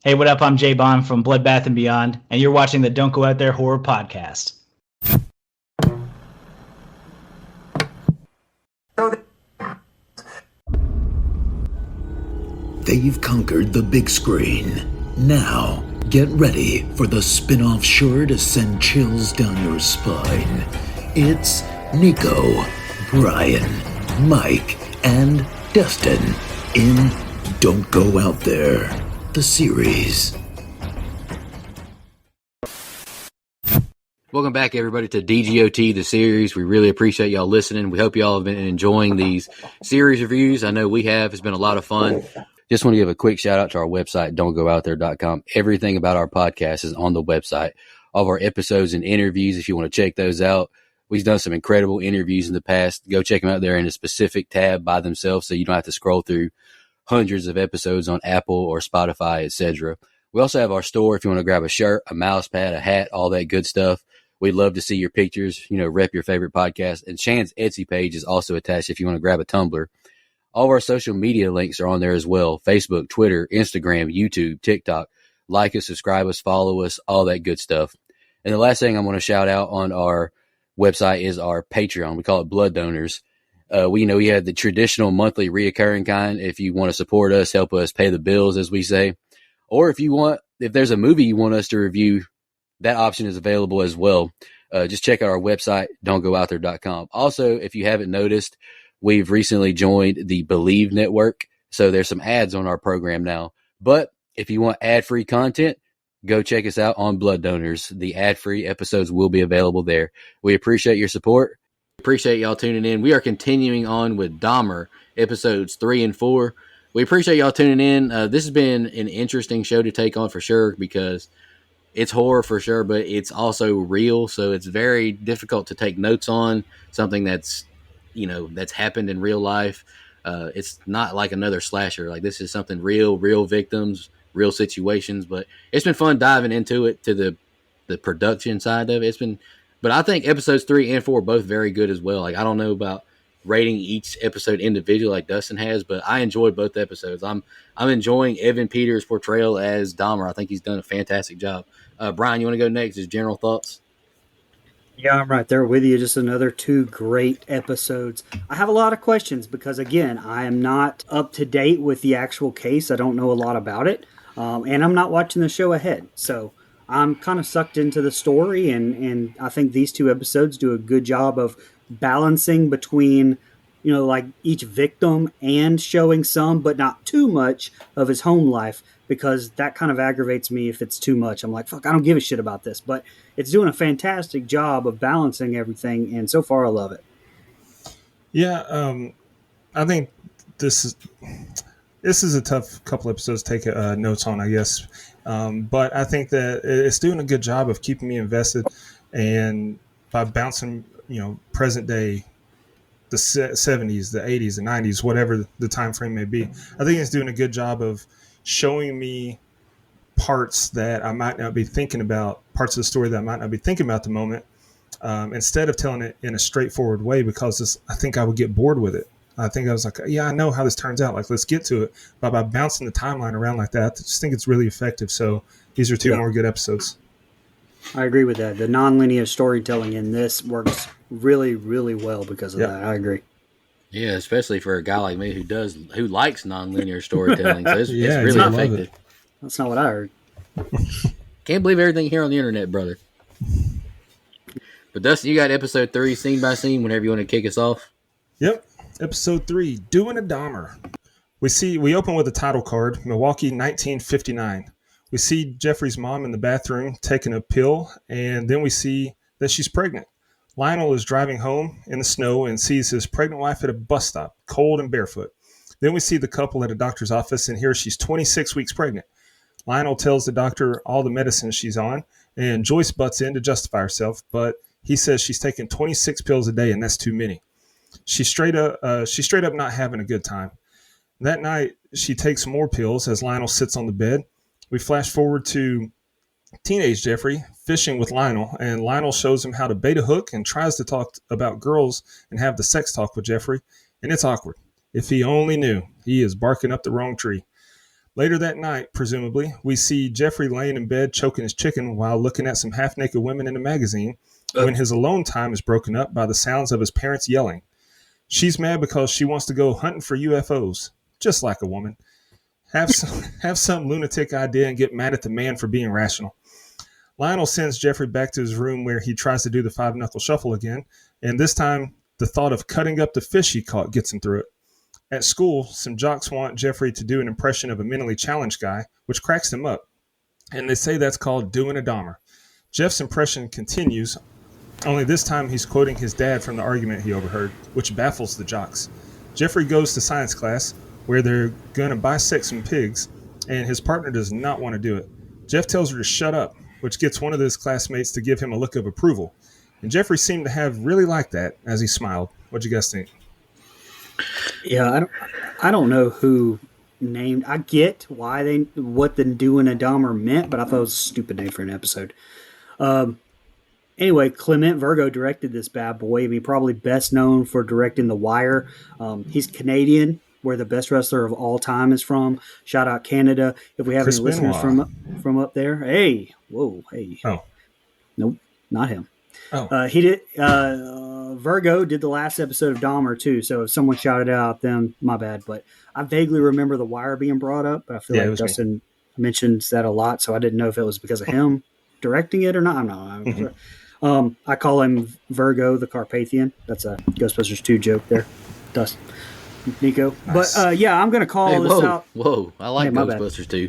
Hey, what up? I'm Jay Bond from Bloodbath and Beyond, and you're watching the Don't Go Out There Horror Podcast. They've conquered the big screen. Now, get ready for the spin-off sure to send chills down your spine. It's Nico, Brian, Mike, and Dustin in Don't Go Out There, the series. Welcome back, everybody, to DGOT, the series. We really appreciate y'all listening. We hope y'all have been enjoying these series reviews. I know we have. It's been a lot of fun. Just want to give a quick shout out to our website, don'tgoouthere.com. Everything about our podcast is on the website. All of our episodes and interviews, if you want to check those out. We've done some incredible interviews in the past. Go check them out there in a specific tab by themselves so you don't have to scroll through hundreds of episodes on Apple or Spotify, etc. We also have our store if you want to grab a shirt, a mouse pad, a hat, all that good stuff. We'd love to see your pictures, rep your favorite podcast. And Shan's Etsy page is also attached if you want to grab a tumbler. All of our social media links are on there as well. Facebook, Twitter, Instagram, YouTube, TikTok. Like us, subscribe us, follow us, all that good stuff. And the last thing I want to shout out on our website is our Patreon. We call it Blood Donors. We have the traditional monthly reoccurring kind. If you want to support us, help us pay the bills, as we say. Or if there's a movie you want us to review, that option is available as well. Just check out our website, don'tgoouthere.com. Also, if you haven't noticed, we've recently joined the Believe Network, so there's some ads on our program now. But if you want ad-free content, go check us out on Blood Donors. The ad-free episodes will be available there. We appreciate your support. Appreciate y'all tuning in. We are continuing on with Dahmer, episodes 3 and 4. We appreciate y'all tuning in. This has been an interesting show to take on for sure because it's horror for sure, but it's also real, so it's very difficult to take notes on something that's happened in real life. It's not like another slasher. Like, this is something real victims, real situations, but it's been fun diving into it, to the production side of it. But I think episodes 3 and 4 are both very good as well. Like, I don't know about rating each episode individually like Dustin has, but I enjoyed both episodes. I'm enjoying Evan Peters' portrayal as Dahmer. I think he's done a fantastic job. Brian, you want to go next? Just general thoughts? Yeah, I'm right there with you. Just another 2 great episodes. I have a lot of questions because, again, I am not up to date with the actual case. I don't know a lot about it. And I'm not watching the show ahead. So I'm kind of sucked into the story. And I think these 2 episodes do a good job of balancing between, like each victim and showing some, but not too much of his home life, because that kind of aggravates me if it's too much. I'm like, fuck, I don't give a shit about this. But it's doing a fantastic job of balancing everything, and so far I love it. Yeah, I think this is a tough couple episodes to take notes on, I guess. But I think that it's doing a good job of keeping me invested, and by bouncing, present day, the 70s, the 80s, the 90s, whatever the time frame may be. I think it's doing a good job of showing me parts that I might not be thinking about, parts of the story that I might not be thinking about at the moment, instead of telling it in a straightforward way, because I think I would get bored with it. I think I was like, yeah, I know how this turns out. Like, let's get to it. But by bouncing the timeline around like that, I just think it's really effective. So these are 2 more good episodes. I agree with that. The nonlinear storytelling in this works really, really well because of that. I agree. Yeah, especially for a guy like me who likes nonlinear storytelling. So it's really effective. That's not what I heard. Can't believe everything here on the internet, brother. But Dustin, you got episode 3, scene by scene, whenever you want to kick us off. Yep. Episode 3, Doing a Dahmer. We open with a title card, Milwaukee, 1959. We see Jeffrey's mom in the bathroom taking a pill, and then we see that she's pregnant. Lionel is driving home in the snow and sees his pregnant wife at a bus stop, cold and barefoot. Then we see the couple at a doctor's office, and here she's 26 weeks pregnant. Lionel tells the doctor all the medicine she's on, and Joyce butts in to justify herself, but he says she's taking 26 pills a day, and that's too many. She's straight up not having a good time. That night, she takes more pills as Lionel sits on the bed. We flash forward to teenage Jeffrey fishing with Lionel, and Lionel shows him how to bait a hook and tries to talk about girls and have the sex talk with Jeffrey, and it's awkward. If he only knew, he is barking up the wrong tree. Later that night, presumably, we see Jeffrey laying in bed choking his chicken while looking at some half-naked women in a magazine when his alone time is broken up by the sounds of his parents yelling. She's mad because she wants to go hunting for UFOs, just like a woman. Have some lunatic idea and get mad at the man for being rational. Lionel sends Jeffrey back to his room where he tries to do the five-knuckle shuffle again, and this time the thought of cutting up the fish he caught gets him through it. At school, some jocks want Jeffrey to do an impression of a mentally challenged guy, which cracks him up, and they say that's called doing a Dahmer. Jeff's impression continues, only this time he's quoting his dad from the argument he overheard, which baffles the jocks. Jeffrey goes to science class, where they're going to bisect some pigs, and his partner does not want to do it. Jeff tells her to shut up, which gets one of his classmates to give him a look of approval. And Jeffrey seemed to have really liked that as he smiled. What'd you guys think? Yeah, I don't know who named. I get what the doing a Dahmer meant, but I thought it was a stupid name for an episode. Anyway, Clement Virgo directed this bad boy. I mean, probably best known for directing The Wire. He's Canadian, where the best wrestler of all time is from. Shout out Canada. If we have Chris any listeners Benoit. from up there, hey, whoa, hey, Oh, nope, not him. oh, He did. Virgo did the last episode of Dahmer too. So if someone shouted out them, my bad. But I vaguely remember The Wire being brought up. But I feel Yeah, it like was me. Dustin mentions that a lot, so I didn't know if it was because of him directing it or not. I'm not. I call him Virgo the Carpathian. That's a Ghostbusters 2 joke there, Dustin, Nico. Nice. But yeah, I'm gonna call Hey, this whoa, out. whoa! I like Hey, my bad. Ghostbusters too.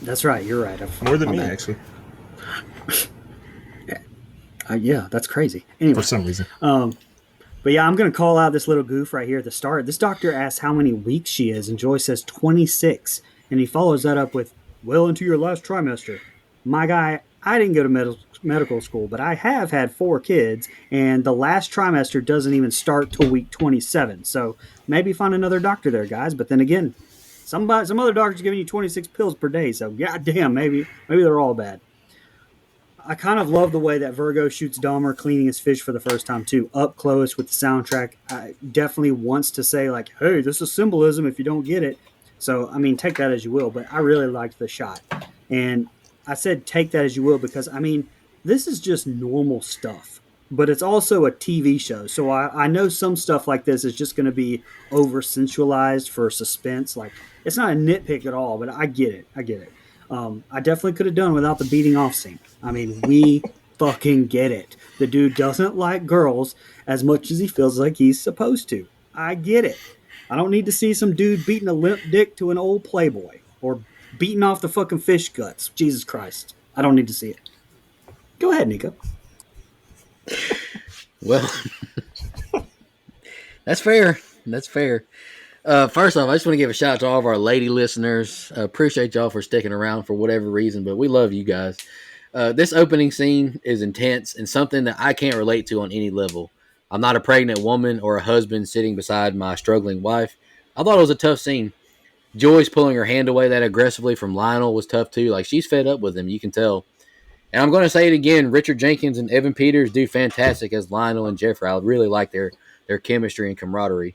That's right. You're right. more than my me, bad. actually, Yeah, that's crazy. Anyway, for some reason. But yeah, I'm going to call out this little goof right here at the start. This doctor asks how many weeks she is, and Joy says 26. And he follows that up with, well into your last trimester. My guy, I didn't go to medical school, but I have had 4 kids, and the last trimester doesn't even start till week 27. So maybe find another doctor there, guys. But then again, some other doctor's giving you 26 pills per day. So goddamn, maybe they're all bad. I kind of love the way that Virgo shoots Dahmer cleaning his fish for the first time too, up close with the soundtrack. I definitely wants to say like, "Hey, this is symbolism if you don't get it." So I mean, take that as you will. But I really liked the shot, and I said take that as you will because I mean, this is just normal stuff, but it's also a TV show. So I know some stuff like this is just going to be over sensualized for suspense. Like it's not a nitpick at all, but I get it. I definitely could have done without the beating off scene. I mean, we fucking get it. The dude doesn't like girls as much as he feels like he's supposed to. I get it. I don't need to see some dude beating a limp dick to an old playboy or beating off the fucking fish guts. Jesus Christ. I don't need to see it. Go ahead, Nico. Well, that's fair. That's fair. First off, I just want to give a shout out to all of our lady listeners. Appreciate y'all for sticking around for whatever reason, but we love you guys. This opening scene is intense and something that I can't relate to on any level. I'm not a pregnant woman or a husband sitting beside my struggling wife. I thought it was a tough scene. Joyce pulling her hand away that aggressively from Lionel was tough too. Like she's fed up with him, you can tell. And I'm going to say it again, Richard Jenkins and Evan Peters do fantastic as Lionel and Jeffrey. I really like their chemistry and camaraderie.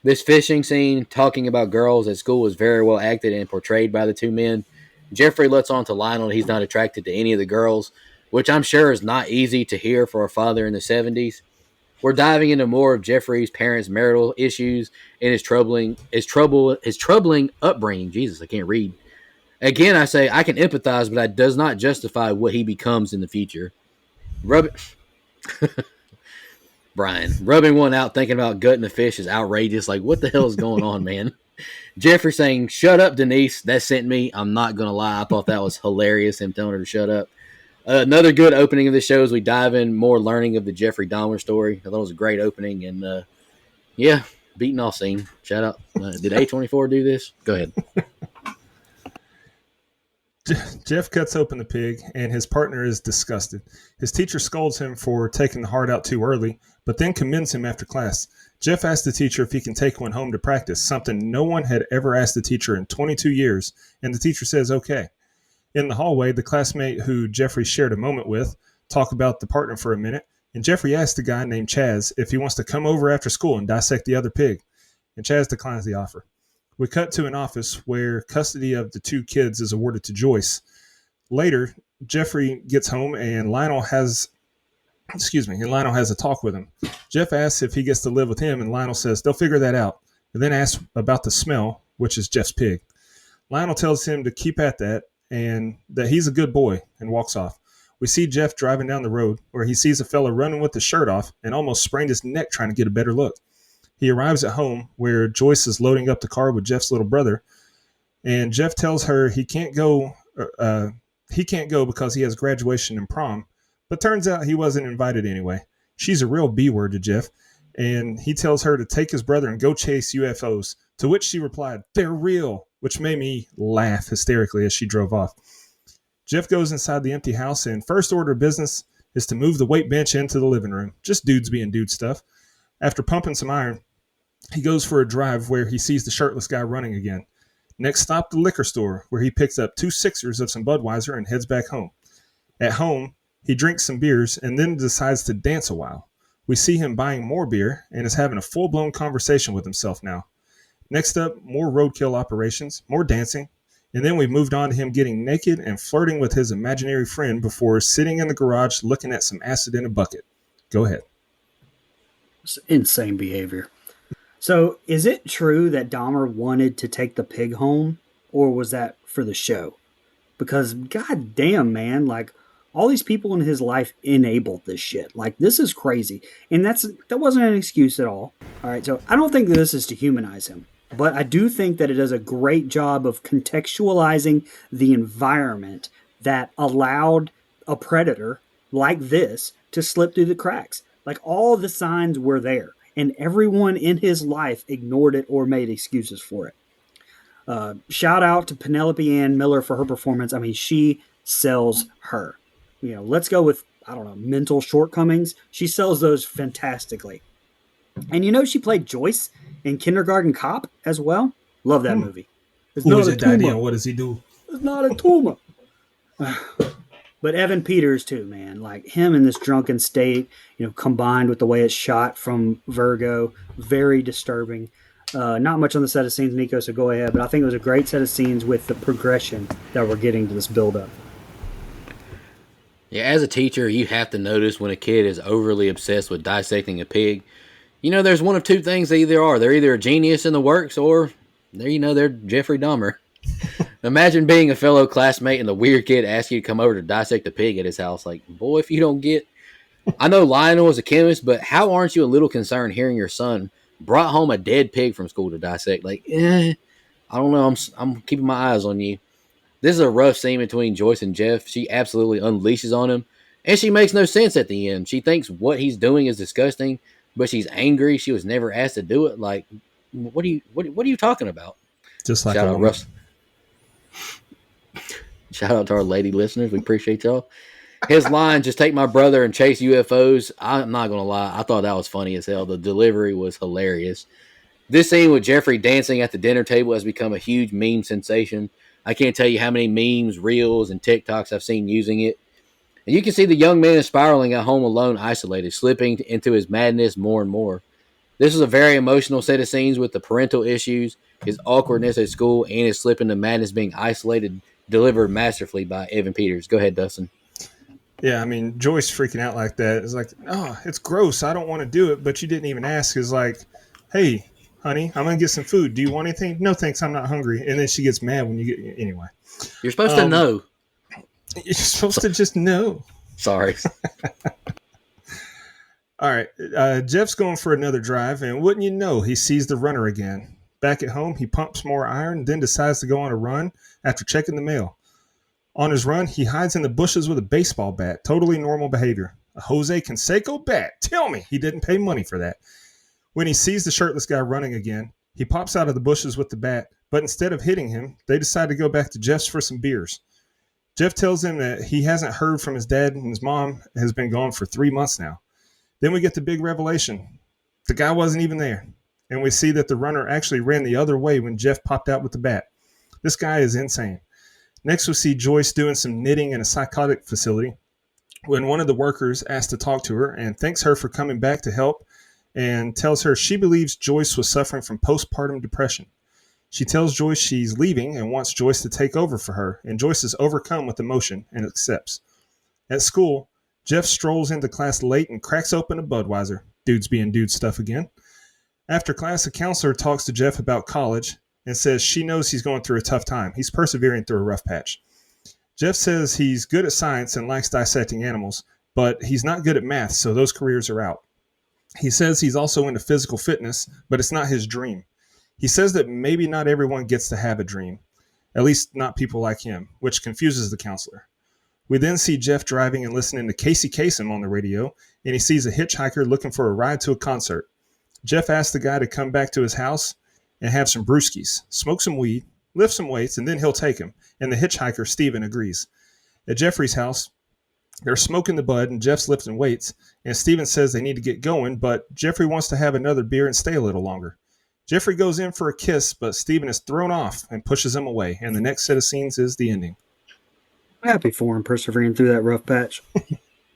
This fishing scene, talking about girls at school, was very well acted and portrayed by the two men. Jeffrey lets on to Lionel he's not attracted to any of the girls, which I'm sure is not easy to hear for a father in the 70s. We're diving into more of Jeffrey's parents' marital issues and his troubling upbringing. Jesus, I can't read. Again, I say I can empathize, but that does not justify what he becomes in the future. Brian, rubbing one out thinking about gutting the fish is outrageous. Like, what the hell is going on, man? Jeffrey saying, shut up, Denise. That sent me. I'm not going to lie. I thought that was hilarious, him telling her to shut up. Another good opening of the show as we dive in more learning of the Jeffrey Dahmer story. I thought it was a great opening. And, yeah, beating off scene. Shout out. Did A24 do this? Go ahead. Jeff cuts open the pig, and his partner is disgusted. His teacher scolds him for taking the heart out too early, but then commends him after class. Jeff asks the teacher if he can take one home to practice, something no one had ever asked the teacher in 22 years, and the teacher says okay. In the hallway, the classmate who Jeffrey shared a moment with talk about the partner for a minute, and Jeffrey asks the guy named Chaz if he wants to come over after school and dissect the other pig, and Chaz declines the offer. We cut to an office where custody of the two kids is awarded to Joyce. Later, Jeffrey gets home and Lionel has a talk with him. Jeff asks if he gets to live with him, and Lionel says they'll figure that out, and then asks about the smell, which is Jeff's pig. Lionel tells him to keep at that and that he's a good boy, and walks off. We see Jeff driving down the road where he sees a fella running with his shirt off and almost sprained his neck trying to get a better look. He arrives at home where Joyce is loading up the car with Jeff's little brother, and Jeff tells her he can't go because he has graduation and prom, but turns out he wasn't invited anyway. She's a real B-word to Jeff, and he tells her to take his brother and go chase UFOs, to which she replied, "They're real," which made me laugh hysterically as she drove off. Jeff goes inside the empty house, and first order of business is to move the weight bench into the living room. Just dudes being dude stuff. After pumping some iron, he goes for a drive where he sees the shirtless guy running again. Next stop, the liquor store, where he picks up 2 sixers of some Budweiser and heads back home. At home, he drinks some beers and then decides to dance a while. We see him buying more beer and is having a full-blown conversation with himself now. Next up, more roadkill operations, more dancing, and then we've moved on to him getting naked and flirting with his imaginary friend before sitting in the garage looking at some acid in a bucket. Go ahead. It's insane behavior. So, is it true that Dahmer wanted to take the pig home, or was that for the show? Because, god damn, man, like, all these people in his life enabled this shit. Like, this is crazy. And that wasn't an excuse at all. All right, so I don't think that this is to humanize him. But I do think that it does a great job of contextualizing the environment that allowed a predator like this to slip through the cracks. Like, all the signs were there, and everyone in his life ignored it or made excuses for it. Shout out to Penelope Ann Miller for her performance. I mean, she sells her. You know, let's go with, I don't know, mental shortcomings. She sells those fantastically. And you know, she played Joyce in Kindergarten Cop as well. Love that movie. It's Who not is a it, Daddy, tumor. and what does he do? It's not a tumor. But Evan Peters too, man. Like, him in this drunken state, you know, combined with the way it's shot from Virgo, very disturbing. Not much on the set of scenes, Nico, so go ahead. But I think it was a great set of scenes with the progression that we're getting to this build-up. Yeah, as a teacher, you have to notice when a kid is overly obsessed with dissecting a pig. You know, there's one of two things they either are. They're either a genius in the works or, they're Jeffrey Dahmer. Imagine being a fellow classmate and the weird kid asks you to come over to dissect a pig at his house. Like, boy, if you don't get... I know Lionel is a chemist, but how aren't you a little concerned hearing your son brought home a dead pig from school to dissect? Like, I don't know. I'm keeping my eyes on you. This is a rough scene between Joyce and Jeff. She absolutely unleashes on him, and she makes no sense at the end. She thinks what he's doing is disgusting, but she's angry. She was never asked to do it. Like, what are you talking about? Just like Shout a out woman. Russ. Shout out to our lady listeners. We appreciate y'all. His line, "Just take my brother and chase UFOs." I'm not gonna lie, I thought that was funny as hell. The delivery was hilarious. This scene with Jeffrey dancing at the dinner table has become a huge meme sensation. I can't tell you how many memes, reels, and TikToks I've seen using it. And you can see the young man is spiraling at home alone, isolated, slipping into his madness more and more. This is a very emotional set of scenes with the parental issues, his awkwardness at school, and his slip into madness being isolated, delivered masterfully by Evan Peters. Go ahead, Dustin. Yeah, I mean, Joyce freaking out like that. It's like, oh, it's gross. I don't want to do it, but you didn't even ask. It's like, hey, honey, I'm going to get some food. Do you want anything? No, thanks. I'm not hungry. And then she gets mad when you get, anyway. You're supposed to know. You're supposed to just know. Sorry. All right. Jeff's going for another drive, and wouldn't you know, he sees the runner again. Back at home, he pumps more iron, then decides to go on a run after checking the mail. On his run, he hides in the bushes with a baseball bat. Totally normal behavior. A Jose Canseco bat. Tell me he didn't pay money for that. When he sees the shirtless guy running again, he pops out of the bushes with the bat, but instead of hitting him, they decide to go back to Jeff's for some beers. Jeff tells him that he hasn't heard from his dad and his mom has been gone for 3 months now. Then we get the big revelation. The guy wasn't even there. And we see that the runner actually ran the other way when Jeff popped out with the bat. This guy is insane. Next, we see Joyce doing some knitting in a psychotic facility when one of the workers asks to talk to her and thanks her for coming back to help and tells her she believes Joyce was suffering from postpartum depression. She tells Joyce she's leaving and wants Joyce to take over for her, and Joyce is overcome with emotion and accepts. At school, Jeff strolls into class late and cracks open a Budweiser. Dudes being dude stuff again. After class, a counselor talks to Jeff about college and says she knows he's going through a tough time. He's persevering through a rough patch. Jeff says he's good at science and likes dissecting animals, but he's not good at math, so those careers are out. He says he's also into physical fitness, but it's not his dream. He says that maybe not everyone gets to have a dream, at least not people like him, which confuses the counselor. We then see Jeff driving and listening to Casey Kasem on the radio, and he sees a hitchhiker looking for a ride to a concert. Jeff asks the guy to come back to his house and have some brewskis, smoke some weed, lift some weights, and then he'll take him. And the hitchhiker, Steven, agrees. At Jeffrey's house, they're smoking the bud and Jeff's lifting weights, and Steven says they need to get going, but Jeffrey wants to have another beer and stay a little longer. Jeffrey goes in for a kiss, but Steven is thrown off and pushes him away, and the next set of scenes is the ending. Happy for him persevering through that rough patch.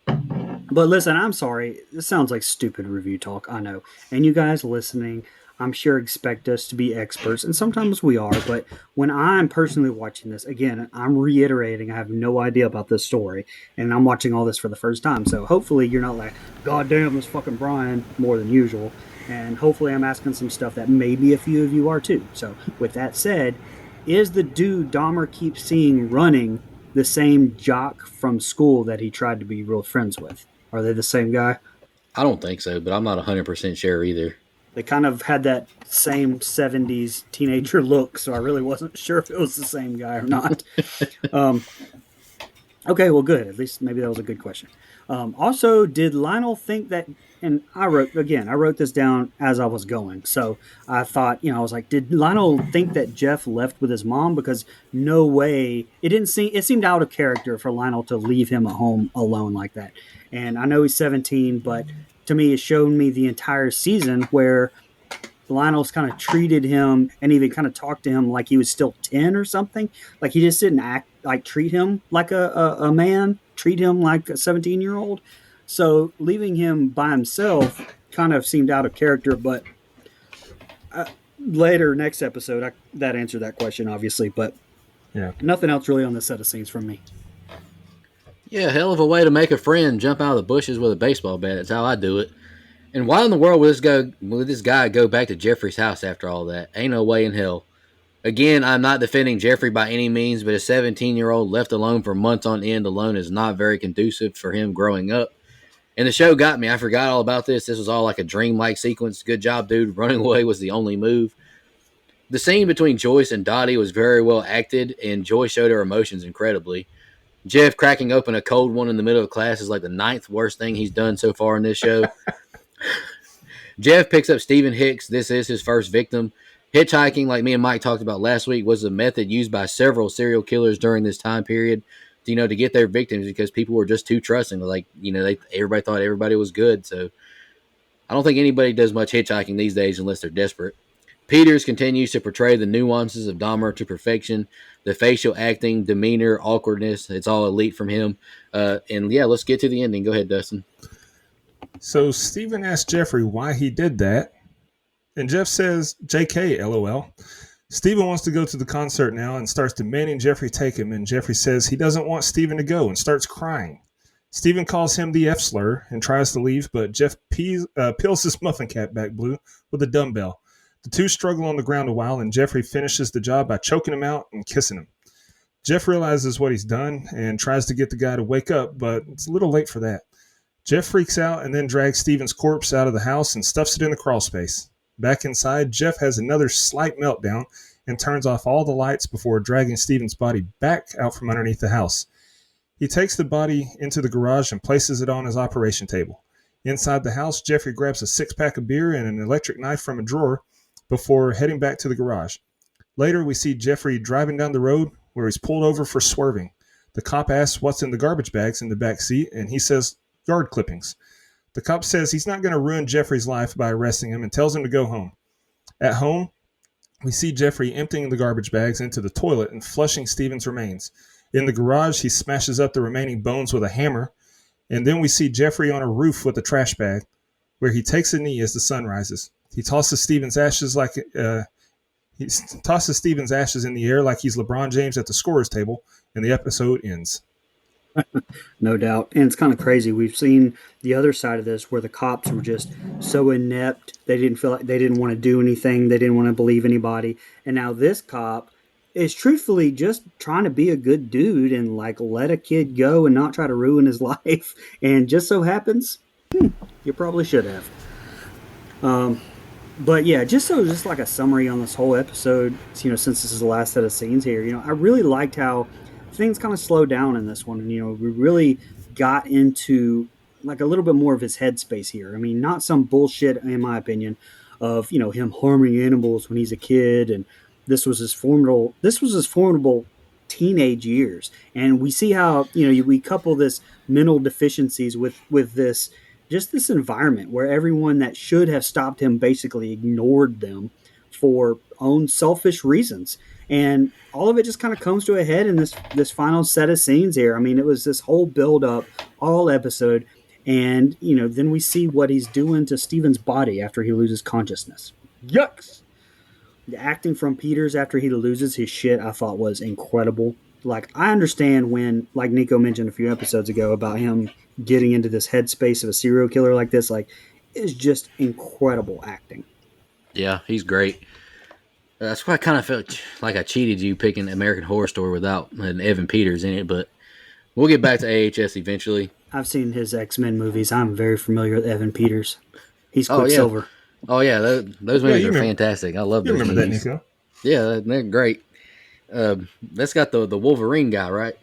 But listen, I'm sorry. This sounds like stupid review talk, I know. And you guys listening, I'm sure expect us to be experts, and sometimes we are, but when I'm personally watching this, again, I'm reiterating I have no idea about this story, and I'm watching all this for the first time, so hopefully you're not like, God damn, this fucking Brian, more than usual, and hopefully I'm asking some stuff that maybe a few of you are too. So with that said, is the dude Dahmer keeps seeing running the same jock from school that he tried to be real friends with? Are they the same guy? I don't think so, but I'm not 100% sure either. They kind of had that same 70s teenager look, so I really wasn't sure if it was the same guy or not. Okay, well, good. At least maybe that was a good question. Also, did Lionel think that, and I wrote this down as I was going. So I thought, I was like, did Lionel think that Jeff left with his mom? Because no way, it seemed out of character for Lionel to leave him at home alone like that. And I know he's 17, but to me, it showed me the entire season where Lionel's kind of treated him and even kind of talked to him like he was still 10 or something. Like he just didn't treat him like a man, treat him like a 17-year-old. So leaving him by himself kind of seemed out of character. But later, next episode, that answered that question, obviously. But yeah, nothing else really on the set of scenes from me. Yeah, hell of a way to make a friend, jump out of the bushes with a baseball bat. That's how I do it. And why in the world would this guy go back to Jeffrey's house after all that? Ain't no way in hell. Again, I'm not defending Jeffrey by any means, but a 17-year-old left alone for months on end alone is not very conducive for him growing up. And the show got me. I forgot all about this. This was all like a dreamlike sequence. Good job, dude. Running away was the only move. The scene between Joyce and Dottie was very well acted, and Joyce showed her emotions incredibly. Jeff cracking open a cold one in the middle of class is like the 9th worst thing he's done so far in this show. Jeff picks up Stephen Hicks. This is his first victim. Hitchhiking, like me and Mike talked about last week, was a method used by several serial killers during this time period, to get their victims because people were just too trusting. Like, everybody thought everybody was good. So I don't think anybody does much hitchhiking these days unless they're desperate. Peters continues to portray the nuances of Dahmer to perfection. The facial acting, demeanor, awkwardness, it's all elite from him. And yeah, let's get to the ending. Go ahead, Dustin. So Steven asked Jeffrey why he did that, and Jeff says, JK, LOL. Steven wants to go to the concert now and starts demanding Jeffrey take him, and Jeffrey says he doesn't want Steven to go and starts crying. Steven calls him the F-slur and tries to leave, but Jeff peels his muffin cap back blue with a dumbbell. The two struggle on the ground a while, and Jeffrey finishes the job by choking him out and kissing him. Jeff realizes what he's done and tries to get the guy to wake up, but it's a little late for that. Jeff freaks out and then drags Steven's corpse out of the house and stuffs it in the crawl space. Back inside, Jeff has another slight meltdown and turns off all the lights before dragging Steven's body back out from underneath the house. He takes the body into the garage and places it on his operation table. Inside the house, Jeffrey grabs a 6-pack of beer and an electric knife from a drawer before heading back to the garage. Later, we see Jeffrey driving down the road where he's pulled over for swerving. The cop asks what's in the garbage bags in the back seat, and he says yard clippings. The cop says he's not going to ruin Jeffrey's life by arresting him and tells him to go home. At home, we see Jeffrey emptying the garbage bags into the toilet and flushing Steven's remains. In the garage, he smashes up the remaining bones with a hammer, and then we see Jeffrey on a roof with a trash bag, where he takes a knee as the sun rises. He tosses Steven's ashes like He tosses Steven's ashes in the air like he's LeBron James at the scorer's table, and the episode ends. No doubt. And it's kind of crazy. We've seen the other side of this where the cops were just so inept. They didn't feel like they didn't want to do anything. They didn't want to believe anybody. And now this cop is truthfully just trying to be a good dude and like let a kid go and not try to ruin his life. And just so happens, you probably should have. But yeah, just like a summary on this whole episode, since this is the last set of scenes here, I really liked how things kind of slowed down in this one. And, we really got into like a little bit more of his headspace here. I mean, not some bullshit, in my opinion, of, him harming animals when he's a kid. And this was his formidable teenage years. And we see how, we couple this mental deficiencies with this, just this environment where everyone that should have stopped him basically ignored them for own selfish reasons. And all of it just kind of comes to a head in this final set of scenes here. I mean, it was this whole build up all episode. And, then we see what he's doing to Steven's body after he loses consciousness. Yucks! The acting from Peters after he loses his shit, I thought was incredible. Like, I understand when, like Nico mentioned a few episodes ago about him getting into this headspace of a serial killer like this, like, it's just incredible acting. Yeah, he's great. That's why I kind of felt like I cheated you picking American Horror Story without an Evan Peters in it, but we'll get back to AHS eventually. I've seen his X-Men movies. I'm very familiar with Evan Peters. He's Quicksilver. Oh, yeah, those movies are fantastic. I love those remember movies. That, Nico? Yeah, they're great. That's got the Wolverine guy, right?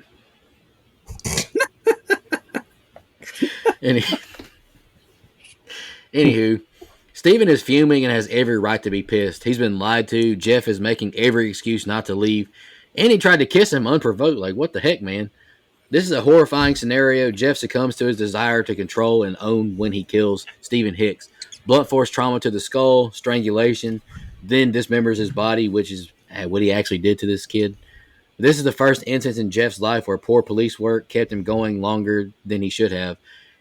Anywho, Steven is fuming and has every right to be pissed. He's been lied to. Jeff is making every excuse not to leave. And he tried to kiss him unprovoked. Like, what the heck, man? This is a horrifying scenario. Jeff succumbs to his desire to control and own when he kills Stephen Hicks. Blunt force trauma to the skull, strangulation, then dismembers his body, which is what he actually did to this kid. This is the first instance in Jeff's life where poor police work kept him going longer than he should have.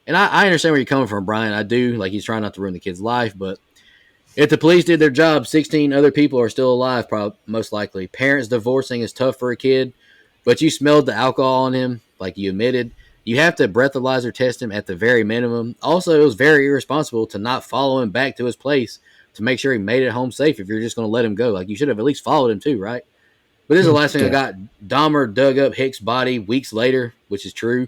And I understand where you're coming from, Brian. I do. Like, he's trying not to ruin the kid's life, but if the police did their job, 16 other people are still alive, most likely. Parents divorcing is tough for a kid, but you smelled the alcohol on him, like you admitted. You have to breathalyzer test him at the very minimum. Also, it was very irresponsible to not follow him back to his place to make sure he made it home safe if you're just going to let him go. Like, you should have at least followed him too, right? But this is the last thing I got. Dahmer dug up Hicks' body weeks later, which is true.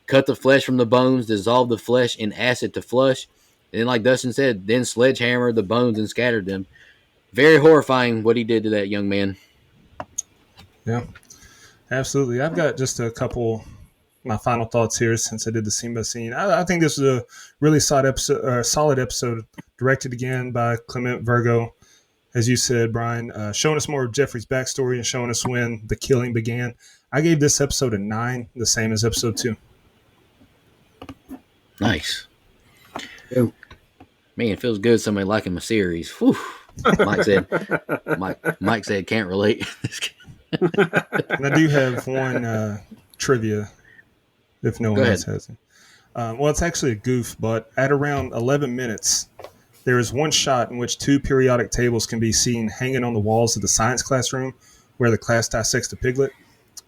Cut the flesh from the bones, dissolved the flesh in acid to flush. And then, like Dustin said, then sledgehammered the bones and scattered them. Very horrifying what he did to that young man. Yeah, absolutely. I've got just a couple my final thoughts here since I did the scene by scene. I think this is a really solid episode directed again by Clement Virgo. As you said, Brian, showing us more of Jeffrey's backstory and showing us when the killing began. I gave this episode a 9, the same as episode 2. Nice. Ew. Man, it feels good somebody liking my series. Whew. Mike said can't relate. And I do have one trivia if no one else has it. Well, it's actually a goof, but at around 11 minutes, there is one shot in which 2 periodic tables can be seen hanging on the walls of the science classroom where the class dissects the piglet.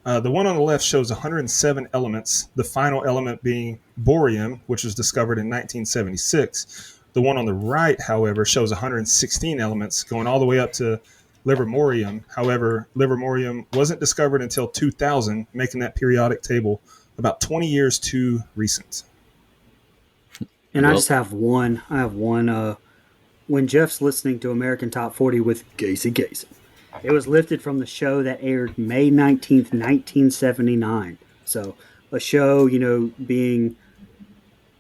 The one on the left shows 107 elements, the final element being borium, which was discovered in 1976. The one on the right, however, shows 116 elements, going all the way up to livermorium. However, livermorium wasn't discovered until 2000, making that periodic table about 20 years too recent. And I just have one. I have one. When Jeff's listening to American Top 40 with Casey. It was lifted from the show that aired May 19th, 1979. So a show, being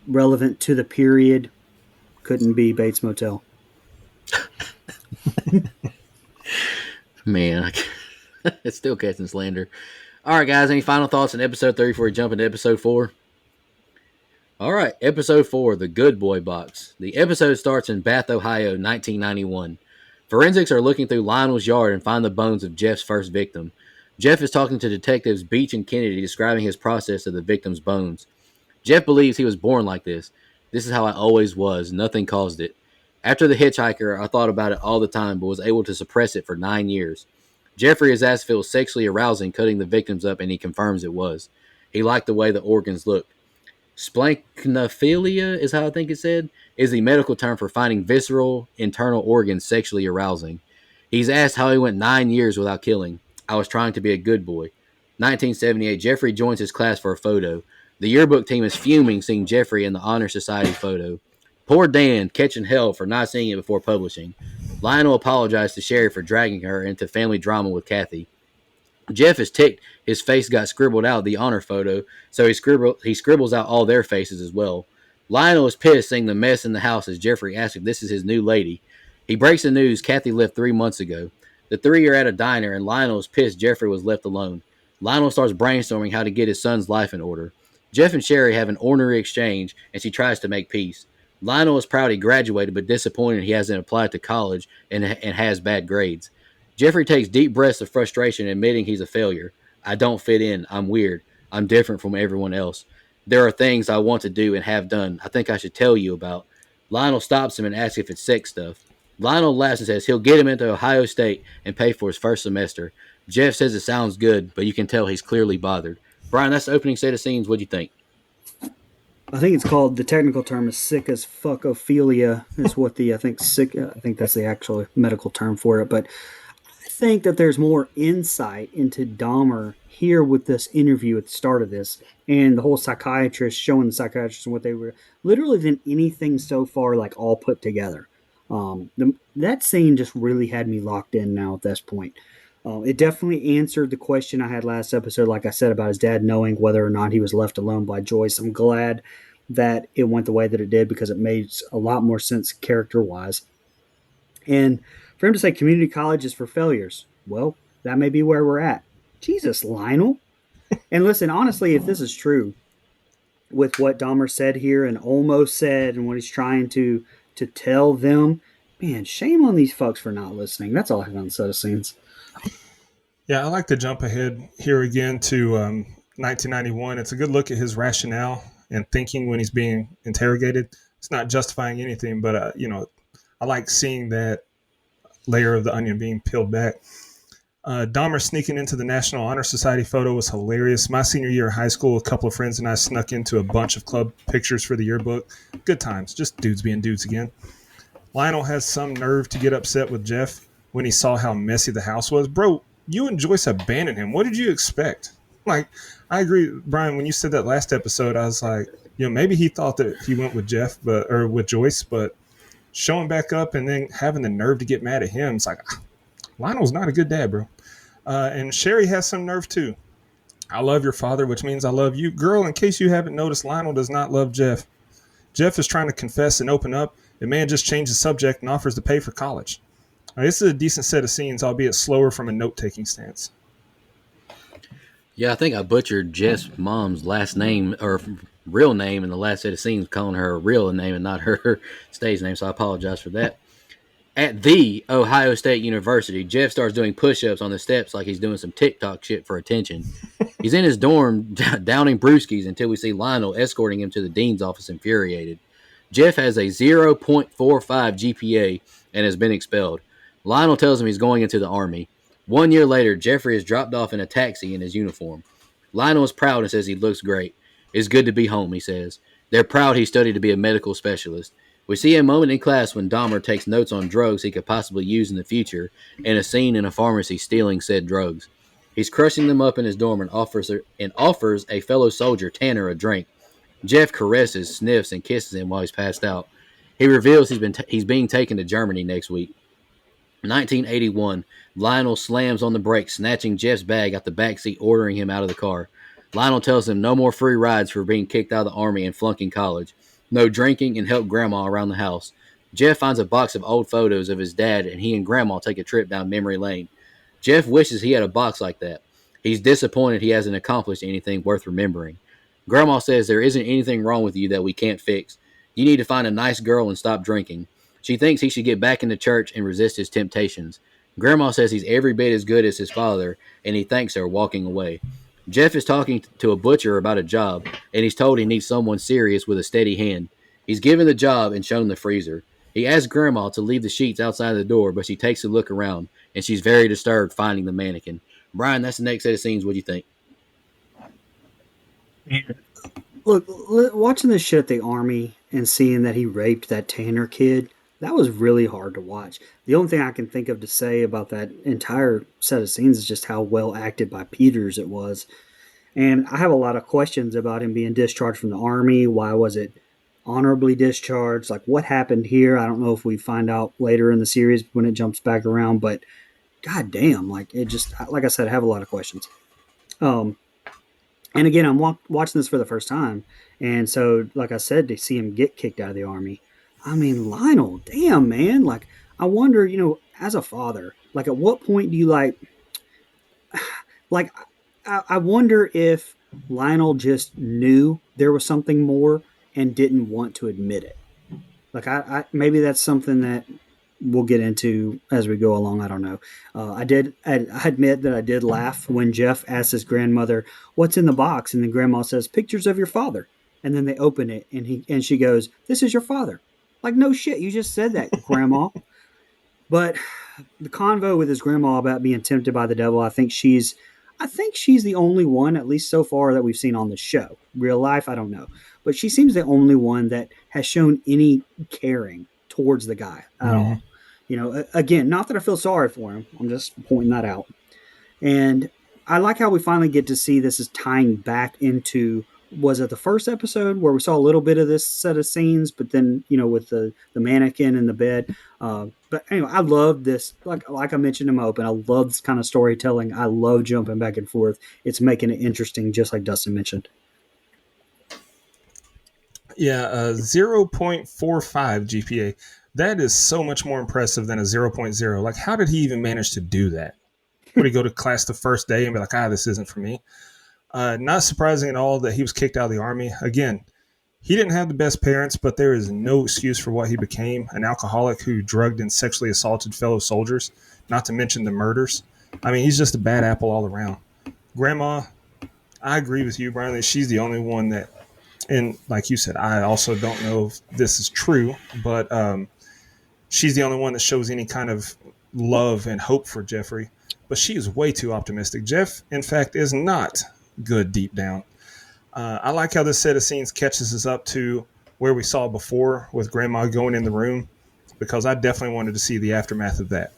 relevant to the period couldn't be Bates Motel. Man, it's still catching slander. All right, guys, any final thoughts on episode 3 before we jump into episode 4? All right, episode 4, The Good Boy Box. The episode starts in Bath, Ohio, 1991. Forensics are looking through Lionel's yard and find the bones of Jeff's first victim. Jeff is talking to detectives Beach and Kennedy, describing his process of the victim's bones. Jeff believes he was born like this. This is how I always was. Nothing caused it. After the hitchhiker, I thought about it all the time, but was able to suppress it for 9 years. Jeffrey is asked if it was sexually arousing cutting the victims up, and he confirms it was. He liked the way the organs looked. Splanchnophilia is how I think it said, is the medical term for finding visceral internal organs sexually arousing. He's asked how he went 9 years without killing. I was trying to be a good boy. 1978, Jeffrey joins his class for a photo. The yearbook team is fuming seeing Jeffrey in the Honor Society photo. Poor Dan catching hell for not seeing it before publishing. Lionel apologized to Sherry for dragging her into family drama with Kathy. Jeff is ticked his face got scribbled out the honor photo, so he scribbles out all their faces as well. Lionel is pissed seeing the mess in the house as Jeffrey asks if this is his new lady. He breaks the news Kathy left 3 months ago. The three are at a diner and Lionel is pissed Jeffrey was left alone. Lionel starts brainstorming how to get his son's life in order. Jeff and Sherry have an ornery exchange and she tries to make peace. Lionel is proud he graduated but disappointed he hasn't applied to college and has bad grades. Jeffrey takes deep breaths of frustration, admitting he's a failure. I don't fit in. I'm weird. I'm different from everyone else. There are things I want to do and have done I think I should tell you about. Lionel stops him and asks if it's sex stuff. Lionel laughs and says he'll get him into Ohio State and pay for his first semester. Jeff says it sounds good, but you can tell he's clearly bothered. Brian, that's the opening set of scenes. What do you think? I think it's called, the technical term is sick as fuckophilia is what I think that's the actual medical term for it. But I think that there's more insight into Dahmer here with this interview at the start of this and the whole psychiatrist showing the psychiatrist and what they were literally than anything so far, like all put together. That scene just really had me locked in now at this point. It definitely answered the question I had last episode, like I said, about his dad knowing whether or not he was left alone by Joyce. I'm glad that it went the way that it did because it made a lot more sense character-wise. And for him to say community college is for failures, well, that may be where we're at. Jesus, Lionel. And listen, honestly, if this is true with what Dahmer said here and almost said and what he's trying to tell them, man, shame on these folks for not listening. That's all I have on the set of scenes. Yeah, I like to jump ahead here again to 1991. It's a good look at his rationale and thinking when he's being interrogated. It's not justifying anything, but I like seeing that layer of the onion being peeled back. Dahmer sneaking into the National Honor Society photo was hilarious. My senior year of high school, a couple of friends and I snuck into a bunch of club pictures for the yearbook. Good times, just dudes being dudes again. Lionel has some nerve to get upset with Jeff when he saw how messy the house was. Bro, you and Joyce abandoned him. What did you expect? Like, I agree, Brian, when you said that last episode, I was like, maybe he thought that he went with or with Joyce, but showing back up and then having the nerve to get mad at him, it's like, Lionel's not a good dad, bro. And Sherry has some nerve too. I love your father, which means I love you. Girl, in case you haven't noticed, Lionel does not love Jeff. Jeff is trying to confess and open up. The man just changed the subject and offers to pay for college. This is a decent set of scenes, albeit slower from a note-taking stance. Yeah, I think I butchered Jeff's mom's last name or real name in the last set of scenes, calling her a real name and not her stage name, so I apologize for that. At the Ohio State University, Jeff starts doing push-ups on the steps like he's doing some TikTok shit for attention. He's in his dorm downing brewskis until we see Lionel escorting him to the dean's office infuriated. Jeff has a 0.45 GPA and has been expelled. Lionel tells him he's going into the Army. 1 year later, Jeffrey is dropped off in a taxi in his uniform. Lionel is proud and says he looks great. It's good to be home, he says. They're proud he studied to be a medical specialist. We see a moment in class when Dahmer takes notes on drugs he could possibly use in the future and a scene in a pharmacy stealing said drugs. He's crushing them up in his dorm and offers a fellow soldier, Tanner, a drink. Jeff caresses, sniffs, and kisses him while he's passed out. He reveals he's being taken to Germany next week. 1981, Lionel slams on the brakes, snatching Jeff's bag out the backseat, ordering him out of the car. Lionel tells him no more free rides for being kicked out of the Army and flunking college. No drinking and help Grandma around the house. Jeff finds a box of old photos of his dad and he and Grandma take a trip down memory lane. Jeff wishes he had a box like that. He's disappointed he hasn't accomplished anything worth remembering. Grandma says there isn't anything wrong with you that we can't fix. You need to find a nice girl and stop drinking. She thinks he should get back into church and resist his temptations. Grandma says he's every bit as good as his father, and he thanks her, walking away. Jeff is talking to a butcher about a job, and he's told he needs someone serious with a steady hand. He's given the job and shown the freezer. He asks Grandma to leave the sheets outside the door, but she takes a look around, and she's very disturbed finding the mannequin. Brian, that's the next set of scenes. What do you think? Look, watching this shit at the army and seeing that he raped that Tanner kid, that was really hard to watch. The only thing I can think of to say about that entire set of scenes is just how well acted by Peters it was. And I have a lot of questions about him being discharged from the army. Why was it honorably discharged? Like, what happened here? I don't know if we find out later in the series when it jumps back around, but god damn, like, it just, like I said, I have a lot of questions. Um, and again, I'm watching this for the first time. And so, like I said, to see him get kicked out of the army, I mean, Lionel, damn, man. Like, I wonder, as a father, like, at what point do you like, I wonder if Lionel just knew there was something more and didn't want to admit it. Like, I maybe that's something that we'll get into as we go along. I don't know. I admit that I did laugh when Jeff asked his grandmother, "What's in the box?" And then Grandma says, "Pictures of your father." And then they open it, and she goes, "This is your father." Like, no shit, you just said that, Grandma. But the convo with his grandma about being tempted by the devil, I think she's the only one, at least so far, that we've seen on the show. Real life, I don't know, but she seems the only one that has shown any caring towards the guy at all. Again, not that I feel sorry for him. I'm just pointing that out. And I like how we finally get to see this is tying back into, was it the first episode where we saw a little bit of this set of scenes, but then, with the mannequin in the bed. But anyway, I love this. Like I mentioned in my open, I love this kind of storytelling. I love jumping back and forth. It's making it interesting, just like Dustin mentioned. Yeah, 0.45 GPA. That is so much more impressive than a 0.0. Like, how did he even manage to do that? Would he go to class the first day and be like, this isn't for me? Not surprising at all that he was kicked out of the army. Again, he didn't have the best parents, but there is no excuse for what he became, an alcoholic who drugged and sexually assaulted fellow soldiers, not to mention the murders. I mean, he's just a bad apple all around. Grandma, I agree with you, Brian, that she's the only one that, and like you said, I also don't know if this is true, but she's the only one that shows any kind of love and hope for Jeffrey. But she is way too optimistic. Jeff, in fact, is not good deep down. I like how this set of scenes catches us up to where we saw before with Grandma going in the room, because I definitely wanted to see the aftermath of that.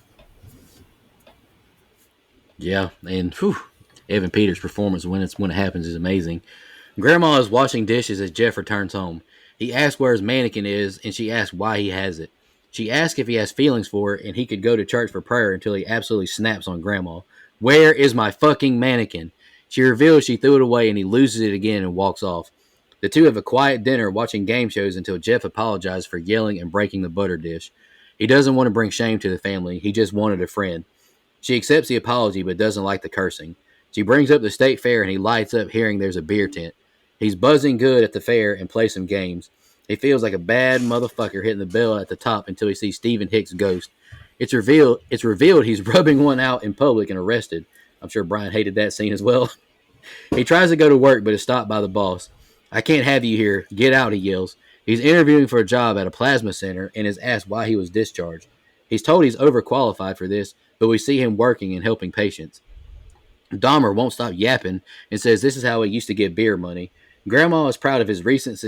Yeah, and Evan Peters' performance when it happens is amazing. Grandma is washing dishes as Jeff returns home. He asks where his mannequin is, and she asks why he has it. She asks if he has feelings for it, and he could go to church for prayer until he absolutely snaps on Grandma. Where is my fucking mannequin? She reveals she threw it away, and he loses it again and walks off. The two have a quiet dinner watching game shows until Jeff apologizes for yelling and breaking the butter dish. He doesn't want to bring shame to the family. He just wanted a friend. She accepts the apology but doesn't like the cursing. She brings up the state fair, and he lights up hearing there's a beer tent. He's buzzing good at the fair and plays some games. He feels like a bad motherfucker hitting the bell at the top until he sees Stephen Hicks' ghost. It's revealed he's rubbing one out in public and arrested. I'm sure Brian hated that scene as well. He tries to go to work but is stopped by the boss. "I can't have you here. Get out," he yells. He's interviewing for a job at a plasma center and is asked why he was discharged. He's told he's overqualified for this, but we see him working and helping patients. Dahmer won't stop yapping and says this is how he used to get beer money. Grandma is proud of his recent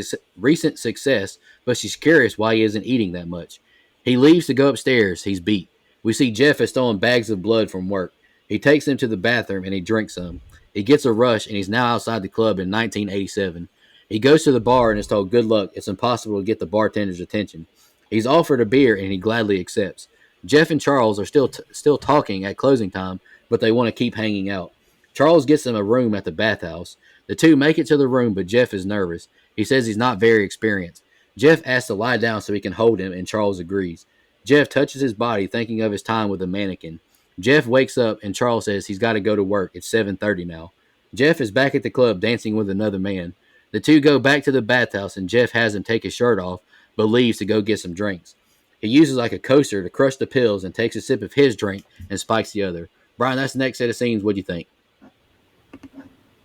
success, but she's curious why he isn't eating that much. He leaves to go upstairs. He's beat. We see Jeff has stolen bags of blood from work. He takes them to the bathroom and he drinks some. He gets a rush and he's now outside the club in 1987. He goes to the bar and is told good luck. It's impossible to get the bartender's attention. He's offered a beer and he gladly accepts. Jeff and Charles are still talking at closing time, but they want to keep hanging out. Charles gets them a room at the bathhouse. The two make it to the room, but Jeff is nervous. He says he's not very experienced. Jeff asks to lie down so he can hold him, and Charles agrees. Jeff touches his body, thinking of his time with the mannequin. Jeff wakes up, and Charles says he's got to go to work. It's 7:30 now. Jeff is back at the club dancing with another man. The two go back to the bathhouse, and Jeff has him take his shirt off, but leaves to go get some drinks. He uses like a coaster to crush the pills and takes a sip of his drink and spikes the other. Brian, that's the next set of scenes. What do you think?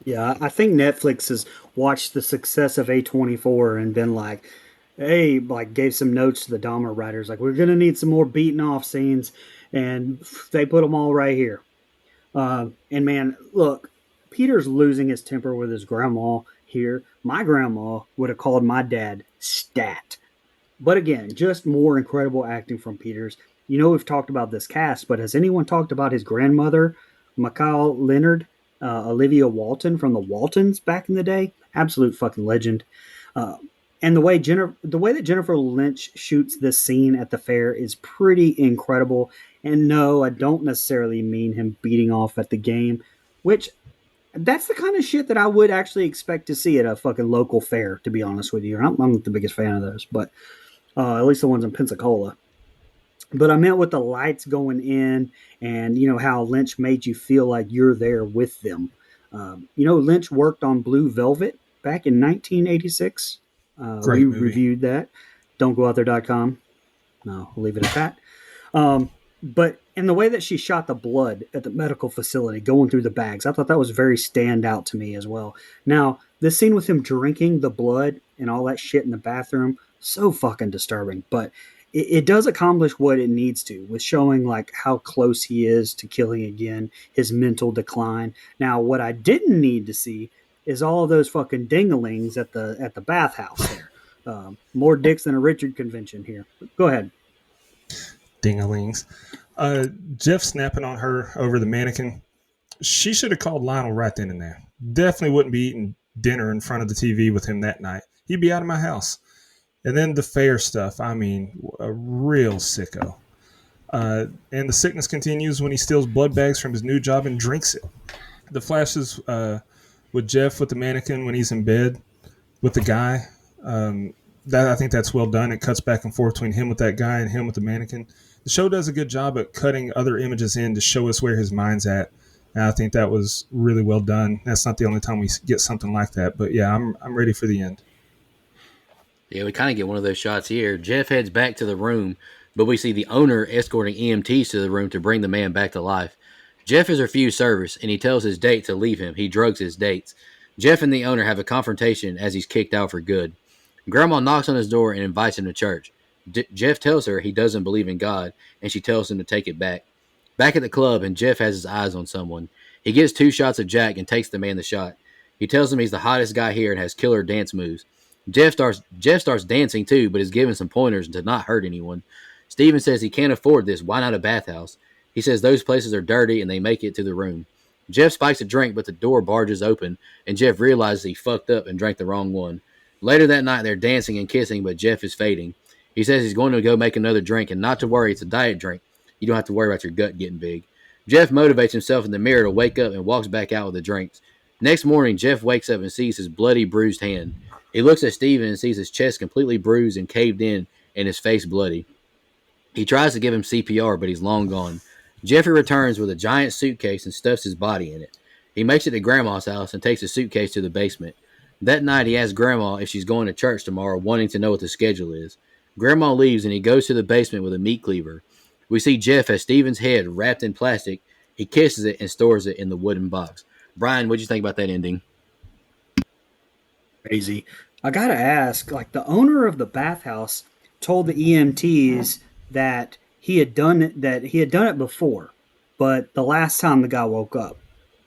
Yeah, I think Netflix has watched the success of A24 and been like, They like gave some notes to the Dahmer writers, like we're gonna need some more beating off scenes, and they put them all right here. And man, look, Peter's losing his temper with his grandma here. My grandma would have called my dad stat. But again, just more incredible acting from Peters. You know, we've talked about this cast, but has anyone talked about his grandmother, Mikhail Leonard, Olivia Walton from the Waltons back in the day? Absolute fucking legend. Uh, and the way that Jennifer Lynch shoots this scene at the fair is pretty incredible. And no, I don't necessarily mean him beating off at the game, which that's the kind of shit that I would actually expect to see at a fucking local fair. To be honest with you, I'm not the biggest fan of those, but at least the ones in Pensacola. But I meant with the lights going in and, you know, how Lynch made you feel like you're there with them. You know, Lynch worked on Blue Velvet back in 1986. We Great movie. reviewed that. Don'tGoOutThere.com. No, we'll leave it at that. But in the way that she shot the blood at the medical facility going through the bags, I thought that was very stand out to me as well. Now, this scene with him drinking the blood and all that shit in the bathroom, so fucking disturbing. But it does accomplish what it needs to with showing like how close he is to killing again, his mental decline. Now, what I didn't need to see is all of those fucking dinglings at the bathhouse there. More dicks than a Richard convention here. Go ahead. Dingalings. Jeff snapping on her over the mannequin. She should have called Lionel right then and there. Definitely wouldn't be eating dinner in front of the TV with him that night. He'd be out of my house. And then the fair stuff. I mean, a real sicko. And the sickness continues when he steals blood bags from his new job and drinks it. The flashes with Jeff with the mannequin when he's in bed with the guy. I think that's well done. It cuts back and forth between him with that guy and him with the mannequin. The show does a good job at cutting other images in to show us where his mind's at. And I think that was really well done. That's not the only time we get something like that. But yeah, I'm ready for the end. Yeah, we kind of get one of those shots here. Jeff heads back to the room, but we see the owner escorting EMTs to the room to bring the man back to life. Jeff has refused service, and he tells his date to leave him. He drugs his dates. Jeff and the owner have a confrontation as he's kicked out for good. Grandma knocks on his door and invites him to church. Jeff tells her he doesn't believe in God, and she tells him to take it back. Back at the club, and Jeff has his eyes on someone. He gets 2 shots of Jack and takes the man the shot. He tells him he's the hottest guy here and has killer dance moves. Jeff starts dancing too, but is given some pointers to not hurt anyone. Steven says he can't afford this. Why not a bathhouse? He says those places are dirty and they make it to the room. Jeff spikes a drink, but the door barges open, and Jeff realizes he fucked up and drank the wrong one. Later that night, they're dancing and kissing, but Jeff is fading. He says he's going to go make another drink, and not to worry, it's a diet drink. You don't have to worry about your gut getting big. Jeff motivates himself in the mirror to wake up and walks back out with the drinks. Next morning, Jeff wakes up and sees his bloody, bruised hand. He looks at Steven and sees his chest completely bruised and caved in and his face bloody. He tries to give him CPR, but he's long gone. Jeffrey returns with a giant suitcase and stuffs his body in it. He makes it to Grandma's house and takes the suitcase to the basement. That night, he asks Grandma if she's going to church tomorrow, wanting to know what the schedule is. Grandma leaves, and he goes to the basement with a meat cleaver. We see Jeff has Steven's head wrapped in plastic. He kisses it and stores it in the wooden box. Brian, what'd you think about that ending? Crazy. I gotta ask, like the owner of the bathhouse told the EMTs that he had done it before, but the last time the guy woke up.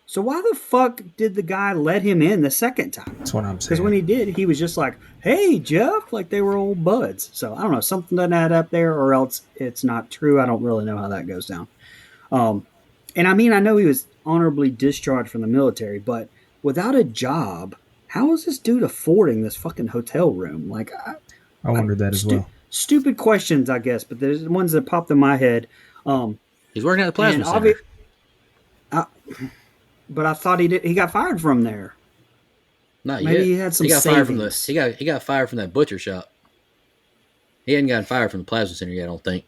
So why the fuck did the guy let him in the second time? That's what I'm saying. Because when he did, he was just like, "Hey, Jeff," like they were old buds. So I don't know, something doesn't add up there, or else it's not true. I don't really know how that goes down. And I mean, I know he was honorably discharged from the military, but without a job, how is this dude affording this fucking hotel room? Like, I wondered that as well. Stupid questions, I guess, but there's ones that popped in my head. He's working at the plasma center. But I thought he got fired from there. Not Maybe yet. he had some got savings. fired from he got fired from that butcher shop. He hadn't gotten fired from the plasma center yet, I don't think.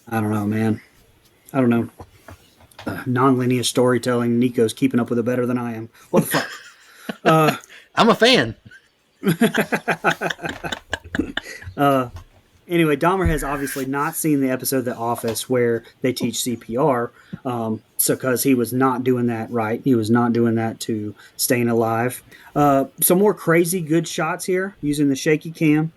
I don't know, man. I don't know. Non-linear storytelling. Nico's keeping up with it better than I am. What the fuck? I'm a fan. Anyway, Dahmer has obviously not seen the episode of The Office where they teach CPR, so because he was not doing that right. He was not doing that to staying alive. Some more crazy good shots here using the shaky cam.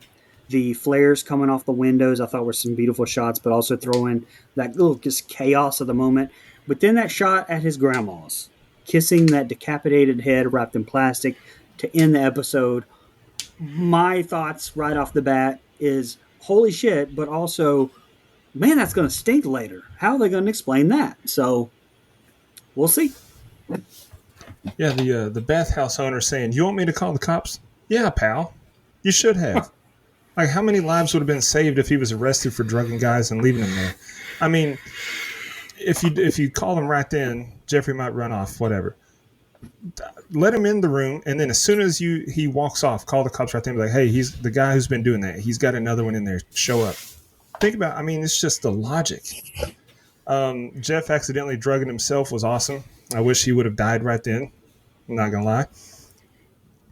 The flares coming off the windows, I thought were some beautiful shots, but also throwing that little just chaos of the moment. But then that shot at his grandma's, kissing that decapitated head wrapped in plastic to end the episode. My thoughts right off the bat is holy shit, but also, man, that's going to stink later. How are they going to explain that? So we'll see. Yeah, the bathhouse owner saying, "You want me to call the cops?" Yeah, pal, you should have. Like, how many lives would have been saved if he was arrested for drugging guys and leaving them there? I mean, if you call him right then, Jeffrey might run off. Whatever. Let him in the room, and then as soon as he walks off, call the cops right then. Be like, "Hey, he's the guy who's been doing that. He's got another one in there. Show up." Think about. I mean, it's just the logic. Jeff accidentally drugging himself was awesome. I wish he would have died right then. I'm not gonna lie.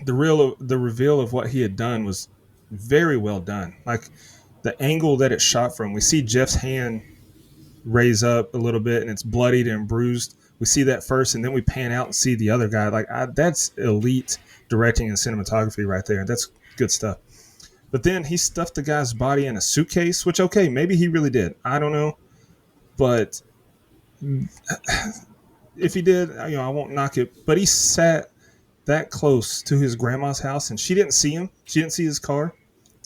The reveal of what he had done was very well done. Like the angle that it shot from, we see Jeff's hand raise up a little bit and it's bloodied and bruised. We see that first, and then we pan out and see the other guy. Like that's elite directing and cinematography right there. That's good stuff. But then he stuffed the guy's body in a suitcase, which okay, maybe he really did. I don't know, but if he did, I won't knock it. But he sat that close to his grandma's house, and she didn't see him. She didn't see his car.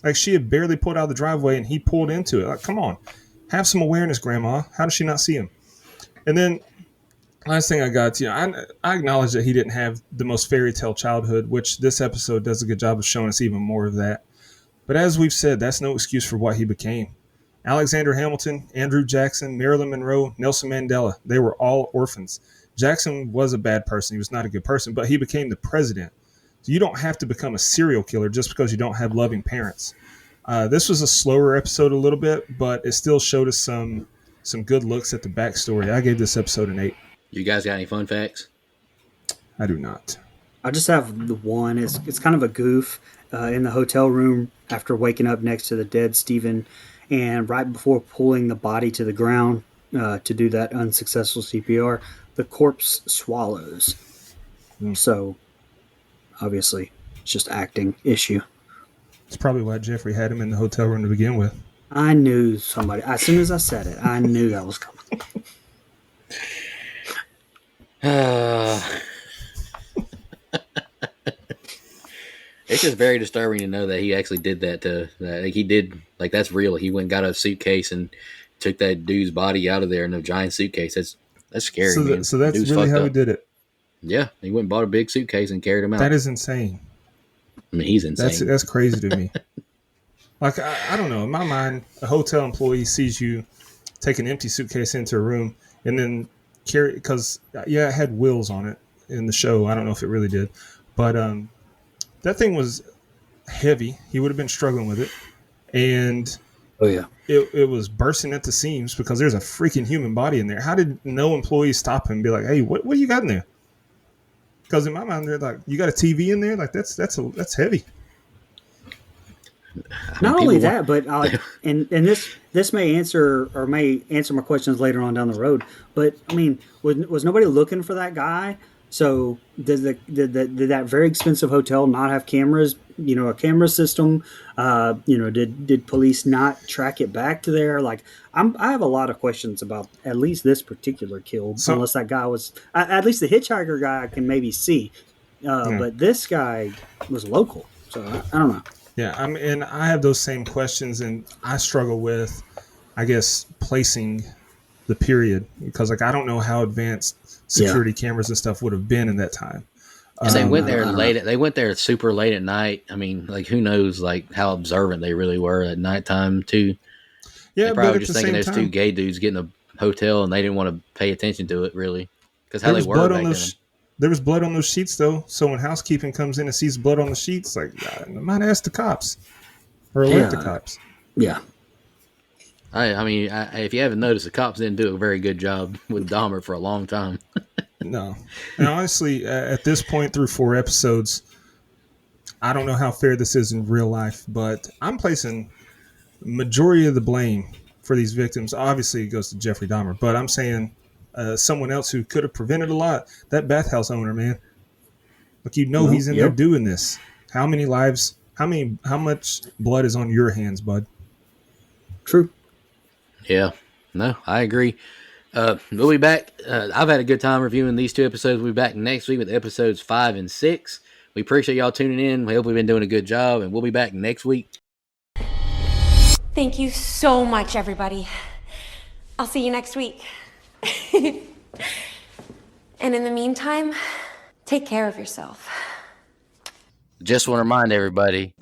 Like, she had barely pulled out of the driveway, and he pulled into it. Like, come on. Have some awareness, Grandma. How does she not see him? And then, last thing I got, I acknowledge that he didn't have the most fairy tale childhood, which this episode does a good job of showing us even more of that. But as we've said, that's no excuse for what he became. Alexander Hamilton, Andrew Jackson, Marilyn Monroe, Nelson Mandela, they were all orphans. Jackson was a bad person. He was not a good person, but he became the president. So you don't have to become a serial killer just because you don't have loving parents. This was a slower episode a little bit, but it still showed us some good looks at the backstory. I gave this episode an 8. You guys got any fun facts? I do not. I just have the one. It's kind of a goof in the hotel room after waking up next to the dead Stephen, and right before pulling the body to the ground to do that unsuccessful CPR, the corpse swallows. So, obviously, it's just acting issue. It's probably why Jeffrey had him in the hotel room to begin with. I knew somebody. As soon as I said it, I knew that was coming. It's just very disturbing to know that he actually did that. He did, like, that's real. He went and got a suitcase and took that dude's body out of there in a giant suitcase. That's scary. So that's really how he did it. Yeah, he went and bought a big suitcase and carried him out. That is insane. I mean, he's insane. That's crazy to me. Like, I don't know. In my mind, a hotel employee sees you take an empty suitcase into a room and then carry, because, it had wheels on it in the show. I don't know if it really did. But that thing was heavy. He would have been struggling with it. And oh, yeah. It was bursting at the seams because there's a freaking human body in there. How did no employee stop him and be like, "Hey, what do you got in there?" Because in my mind, they're like, "You got a TV in there? Like that's heavy." Not only that, but and this may answer my questions later on down the road. But I mean, was nobody looking for that guy? So did that very expensive hotel not have cameras? A camera system. Did police not track it back to there? Like, I have a lot of questions about at least this particular kill. So, unless that guy was at least the hitchhiker guy I can maybe see, but this guy was local. So I don't know. Yeah, and I have those same questions, and I struggle with, I guess, placing the period because, like, I don't know how advanced security cameras and stuff would have been in that time. Because they went there late. They went there super late at night. I mean, like, who knows, like, how observant they really were at nighttime too. Yeah, they probably were just thinking there's two gay dudes getting a hotel, and they didn't want to pay attention to it really because how they were back then. There was blood on those sheets, though. So when housekeeping comes in and sees blood on the sheets, like, I might ask the cops or alert the cops. Yeah. I mean, if you haven't noticed, the cops didn't do a very good job with Dahmer for a long time. No. And honestly, at this point through 4 episodes, I don't know how fair this is in real life, but I'm placing majority of the blame for these victims. Obviously, it goes to Jeffrey Dahmer, but I'm saying someone else who could have prevented a lot, that bathhouse owner, man. Like, he's in there doing this. How many lives How much blood is on your hands, bud? True. Yeah, no, I agree. We'll be back. I've had a good time reviewing these 2 episodes. We'll be back next week with episodes 5 and 6. We appreciate y'all tuning in. We hope we've been doing a good job, and we'll be back next week. Thank you so much, everybody. I'll see you next week. And in the meantime, take care of yourself. Just want to remind everybody